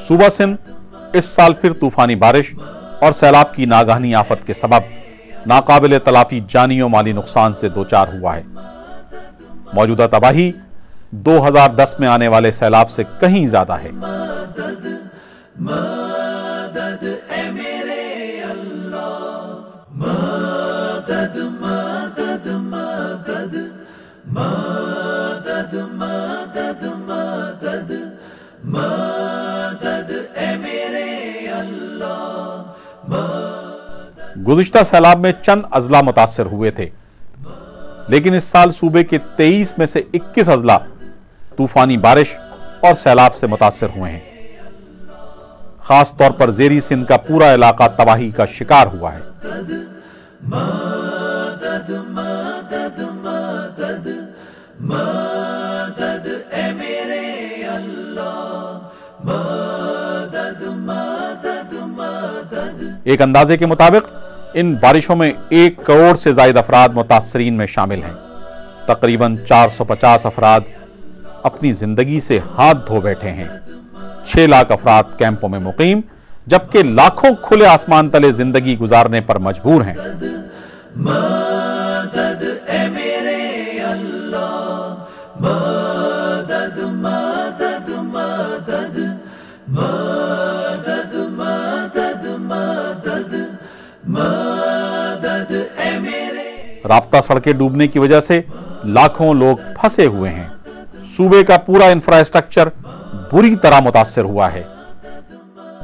صوبہ سندھ اس سال پھر طوفانی بارش اور سیلاب کی ناگہانی آفت کے سبب ناقابل تلافی جانی و مالی نقصان سے دوچار ہوا ہے۔ موجودہ تباہی 2010 میں آنے والے سیلاب سے کہیں زیادہ ہے۔ گزشتہ سیلاب میں چند اضلاع متاثر ہوئے تھے، لیکن اس سال صوبے کے 23 میں سے 21 اضلاع طوفانی بارش اور سیلاب سے متاثر ہوئے ہیں۔ خاص طور پر زیری سندھ کا پورا علاقہ تباہی کا شکار ہوا ہے۔ ایک اندازے کے مطابق ان بارشوں میں 1 کروڑ سے زائد افراد متاثرین میں شامل ہیں۔ تقریباً 450 افراد اپنی زندگی سے ہاتھ دھو بیٹھے ہیں۔ 6 لاکھ افراد کیمپوں میں مقیم، جبکہ لاکھوں کھلے آسمان تلے زندگی گزارنے پر مجبور ہیں۔ رابطہ سڑکیں ڈوبنے کی وجہ سے لاکھوں لوگ پھنسے ہوئے ہیں۔ صوبے کا پورا انفراسٹرکچر بری طرح متاثر ہوا ہے۔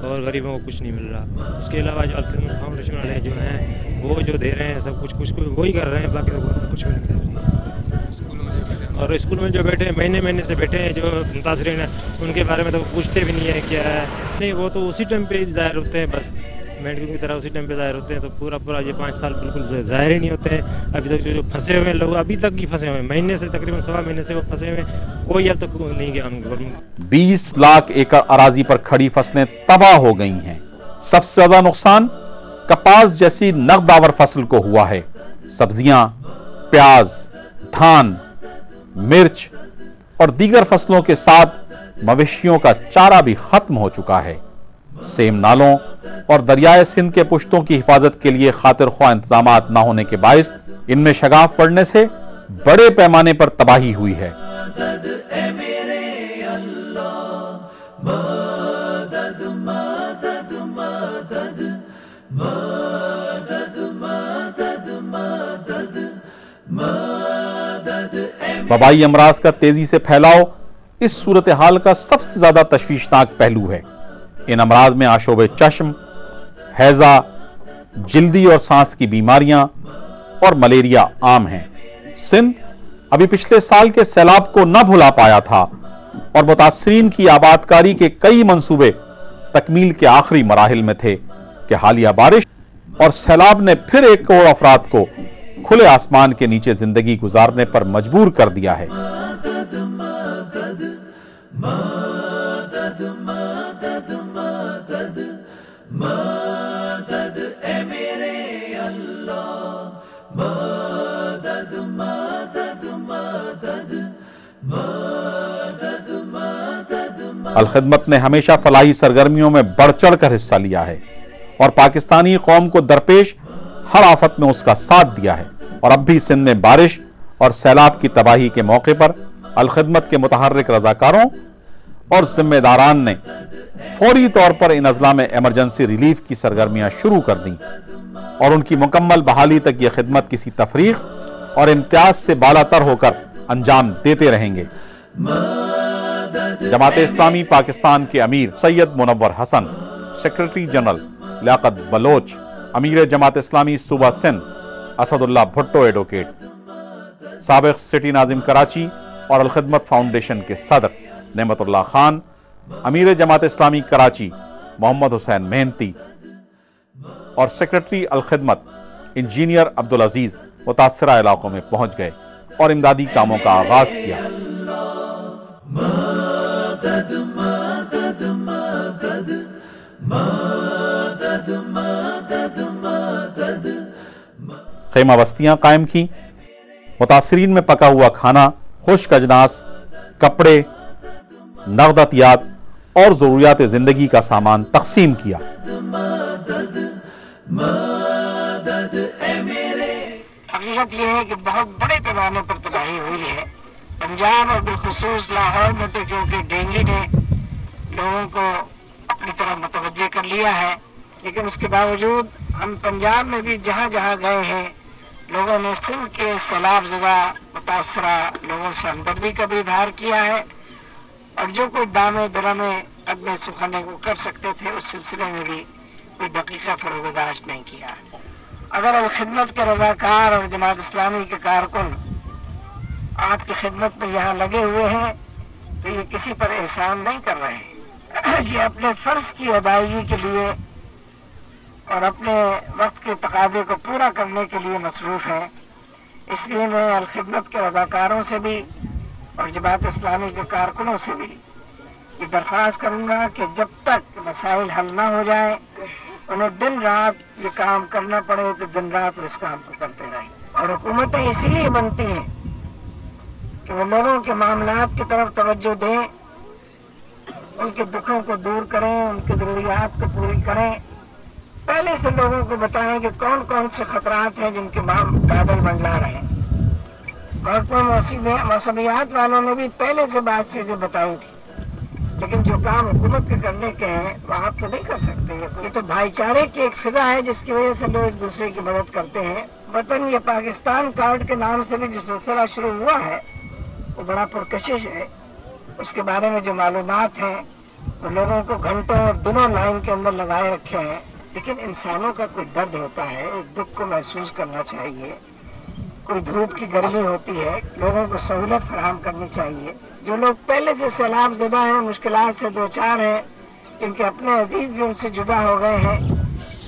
اور غریبوں کو کچھ نہیں مل رہا۔ اس کے علاوہ جو الخدمت فاؤنڈیشن والے جو ہیں وہ جو دے رہے ہیں سب کچھ وہی کر رہے ہیں، باقی کچھ بھی نہیں کر رہی ہے۔ اور اسکول میں جو بیٹھے ہیں مہینے سے بیٹھے ہیں جو متاثرین ہیں، ان کے بارے میں تو پوچھتے بھی نہیں ہے کیا ہے نہیں، وہ تو اسی ٹائم پہ ظاہر ہوتے ہیں، بس میڈیکل کی طرح اسی ٹائم پہ ظاہر ہوتے ہیں، تو پورا یہ 5 سال بالکل ظاہر ہی نہیں ہوتے ہیں۔ ابھی تک جو پھنسے ہوئے لوگ ابھی تک ہی پھنسے ہوئے ہیں، مہینے سے تقریباً 1.25 مہینے سے وہ پھنسے ہوئے ہیں، کوئی اب تک نہیں گیا ان کو۔ 20 لاکھ ایکڑ اراضی پر کھڑی فصلیں تباہ ہو گئی ہیں۔ سب سے زیادہ نقصان کپاس جیسی نقد آور فصل کو ہوا ہے۔ سبزیاں، پیاز، دھان، مرچ اور دیگر فصلوں کے ساتھ مویشیوں کا چارہ بھی ختم ہو چکا ہے۔ سیم نالوں اور دریائے سندھ کے پشتوں کی حفاظت کے لیے خاطر خواہ انتظامات نہ ہونے کے باعث ان میں شگاف پڑنے سے بڑے پیمانے پر تباہی ہوئی ہے۔ وبائی امراض کا تیزی سے پھیلاؤ اس صورتحال کا سب سے زیادہ تشویشناک پہلو ہے۔ ان امراض میں آشوب چشم، ہیضہ، جلدی اور سانس کی بیماریاں اور ملیریا عام ہیں۔ سندھ ابھی پچھلے سال کے سیلاب کو نہ بھلا پایا تھا اور متاثرین کی آبادکاری کے کئی منصوبے تکمیل کے آخری مراحل میں تھے کہ حالیہ بارش اور سیلاب نے پھر 1 کروڑ افراد کو کھلے آسمان کے نیچے زندگی گزارنے پر مجبور کر دیا ہے۔ الخدمت نے ہمیشہ فلاحی سرگرمیوں میں بڑھ چڑھ کر حصہ لیا ہے اور پاکستانی قوم کو درپیش ہر آفت میں اس کا ساتھ دیا ہے، اور اب بھی سندھ میں بارش اور سیلاب کی تباہی کے موقع پر الخدمت کے متحرک رضاکاروں اور ذمہ داران نے فوری طور پر ان اضلاع میں ایمرجنسی ریلیف کی سرگرمیاں شروع کر دیں، اور ان کی مکمل بحالی تک یہ خدمت کسی تفریق اور امتیاز سے بالا تر ہو کر انجام دیتے رہیں گے۔ جماعت اسلامی پاکستان کے امیر سید منور حسن، سیکرٹری جنرل لیاقت بلوچ، امیر جماعت اسلامی صوبہ سندھ اسد اللہ بھٹو ایڈوکیٹ، سابق سٹی ناظم کراچی اور الخدمت فاؤنڈیشن کے صدر نعمت اللہ خان، امیر جماعت اسلامی کراچی محمد حسین مہنتی اور سیکرٹری الخدمت انجینئر عبدالعزیز متاثرہ علاقوں میں پہنچ گئے اور امدادی کاموں کا آغاز کیا۔ خیمہ بستیاں قائم کی، متاثرین میں پکا ہوا کھانا، خشک اجناس، کپڑے، نقد عطیات اور ضروریات زندگی کا سامان تقسیم کیا۔ حقیقت یہ ہے کہ بہت بڑے پیمانے پر تباہی ہوئی ہے پنجاب اور بالخصوص لاہور میں، تو کیونکہ ڈینگی نے لوگوں کو اپنی طرف متوجہ کر لیا ہے، لیکن اس کے باوجود ہم پنجاب میں بھی جہاں جہاں گئے ہیں لوگوں نے سندھ کے سیلاب زدہ متاثرہ لوگوں سے ہمدردی کا بھی اظہار کیا ہے، اور جو کوئی دامے درمے قدمے سخنے کو کر سکتے تھے اس سلسلے میں بھی کوئی دقیقہ فروگزاشت نہیں کیا۔ اگر الخدمت کے رضاکار اور جماعت اسلامی کے کارکن آپ کی خدمت میں یہاں لگے ہوئے ہیں تو یہ کسی پر احسان نہیں کر رہے ہیں، یہ اپنے فرض کی ادائیگی کے لیے اور اپنے وقت کے تقاضے کو پورا کرنے کے لیے مصروف ہیں۔ اس لیے میں الخدمت کے رضاکاروں سے بھی اور جماعت اسلامی کے کارکنوں سے بھی یہ درخواست کروں گا کہ جب تک مسائل حل نہ ہو جائیں انہیں دن رات یہ کام کرنا پڑے تو دن رات اس کام کو کرتے رہیں، اور حکومتیں اسی لیے بنتی ہیں کہ وہ لوگوں کے معاملات کی طرف توجہ دیں، ان کے دکھوں کو دور کریں، ان کی ضروریات کو پوری کریں، پہلے سے لوگوں کو بتائیں کہ کون کون سے خطرات ہیں جن کے بادل منڈلا رہے ہیں۔ محکمہ موسمیات والوں نے بھی پہلے سے بات چیزیں بتائی تھی، لیکن جو کام حکومت کے کرنے کے ہیں وہ آپ تو نہیں کر سکتے۔ یہ تو بھائی چارے کی ایک فضا ہے جس کی وجہ سے لوگ ایک دوسرے کی مدد کرتے ہیں۔ وطن یا پاکستان کارڈ کے نام سے بھی جو سلسلہ شروع ہوا ہے وہ بڑا پرکشش ہے، اس کے بارے میں جو معلومات ہیں وہ لوگوں کو گھنٹوں اور دنوں لائن کے اندر لگائے رکھے ہیں، لیکن انسانوں کا کوئی درد ہوتا ہے، اس دکھ کو محسوس کرنا چاہیے۔ کوئی دھوپ کی گرمی ہوتی ہے، لوگوں کو سہولت فراہم کرنی چاہیے۔ جو لوگ پہلے سے سیلاب زدہ ہیں، مشکلات سے دوچار ہیں، ان کے اپنے عزیز بھی ان سے جدا ہو گئے ہیں،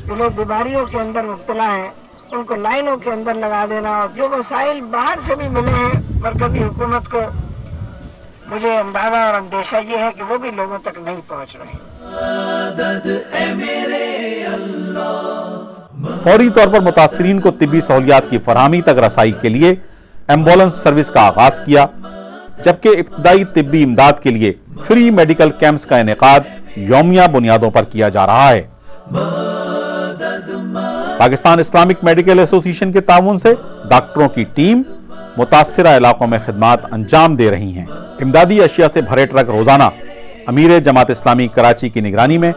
جو لوگ بیماریوں کے اندر مبتلا ہیں ان کو لائنوں کے اندر لگا دینا، اور جو وسائل باہر سے بھی ملے ہیں مرکزی حکومت کو، مجھے اندازہ اور اندیشہ یہ ہے کہ وہ بھی لوگوں تک نہیں پہنچ رہے۔ فوری طور پر متاثرین کو طبی سہولیات کی فراہمی تک رسائی کے لیے ایمبولنس سروس کا آغاز کیا، جبکہ ابتدائی طبی امداد کے لیے فری میڈیکل کیمپس کا انعقاد یومیہ بنیادوں پر کیا جا رہا ہے۔ پاکستان اسلامک میڈیکل ایسوسی ایشن کے تعاون سے ڈاکٹروں کی ٹیم متاثرہ علاقوں میں خدمات انجام دے رہی ہیں۔ امدادی اشیاء سے بھرے ٹرک روزانہ امیر جماعت اسلامی کراچی کی نگرانی میں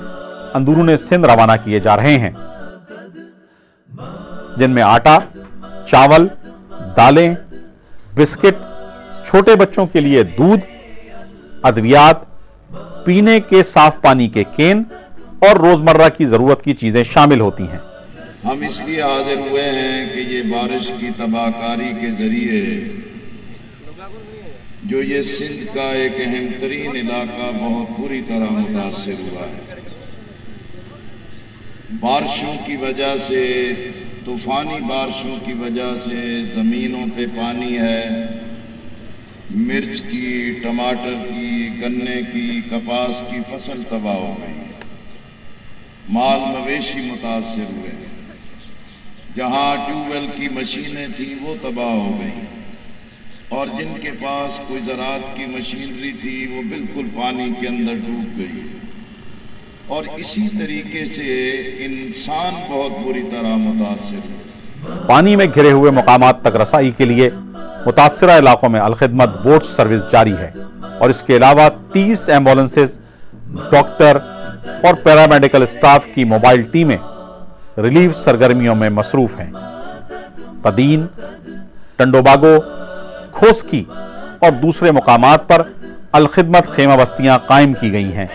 اندرون سندھ روانہ کیے جا رہے ہیں، جن میں آٹا، چاول، دالیں، بسکٹ، چھوٹے بچوں کے لیے دودھ، ادویات، پینے کے صاف پانی کے کین اور روزمرہ کی ضرورت کی چیزیں شامل ہوتی ہیں۔ ہم اس لیے حاضر ہوئے ہیں کہ یہ بارش کی تباہ کاری کے ذریعے جو یہ سندھ کا ایک اہم ترین علاقہ بہت بری طرح متاثر ہوا ہے، بارشوں کی وجہ سے، طوفانی بارشوں کی وجہ سے زمینوں پہ پانی ہے، مرچ کی، ٹماٹر کی، گنے کی، کپاس کی فصل تباہ ہو گئی، مال مویشی متاثر ہوئے، جہاں ٹیوب ویل کی مشینیں تھیں وہ تباہ ہو گئیں، اور جن کے پاس کوئی زراعت کی مشینری تھی وہ بالکل پانی کے اندر ڈوب گئی، اور اسی طریقے سے انسان بہت بری طرح متاثر ہوئے۔ پانی میں گھرے ہوئے مقامات تک رسائی کے لیے متاثرہ علاقوں میں الخدمت بوٹ سروس جاری ہے، اور اس کے علاوہ 30 ایمبولنسز، ڈاکٹر اور پیرامیڈیکل اسٹاف کی موبائل ٹیمیں ریلیف سرگرمیوں میں مصروف ہیں۔ پدین، ٹنڈوباگو، کھوسکی اور دوسرے مقامات پر الخدمت خیمہ بستیاں قائم کی گئی ہیں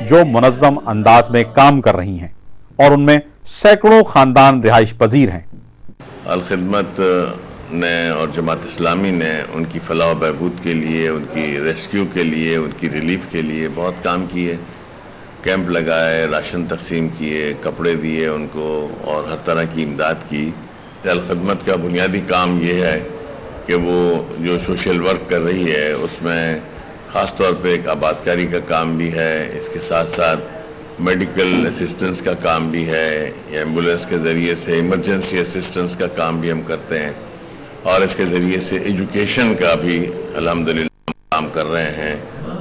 جو منظم انداز میں کام کر رہی ہیں، اور ان میں سینکڑوں خاندان رہائش پذیر ہیں۔ الخدمت نے اور جماعت اسلامی نے ان کی فلاح و بہبود کے لیے، ان کی ریسکیو کے لیے، ان کی ریلیف کے لیے بہت کام کیے، کیمپ لگائے، راشن تقسیم کیے، کپڑے دیے ان کو، اور ہر طرح کی امداد کی۔ الخدمت کا بنیادی کام یہ ہے کہ وہ جو سوشل ورک کر رہی ہے اس میں خاص طور پہ ایک آبادکاری کا کام بھی ہے، اس کے ساتھ ساتھ میڈیکل اسسٹنس کا کام بھی ہے، ایمبولنس کے ذریعے سے ایمرجنسی اسسٹنس کا کام بھی ہم کرتے ہیں، اور اس کے ذریعے سے ایجوکیشن کا بھی الحمدللہ کام کر رہے ہیں۔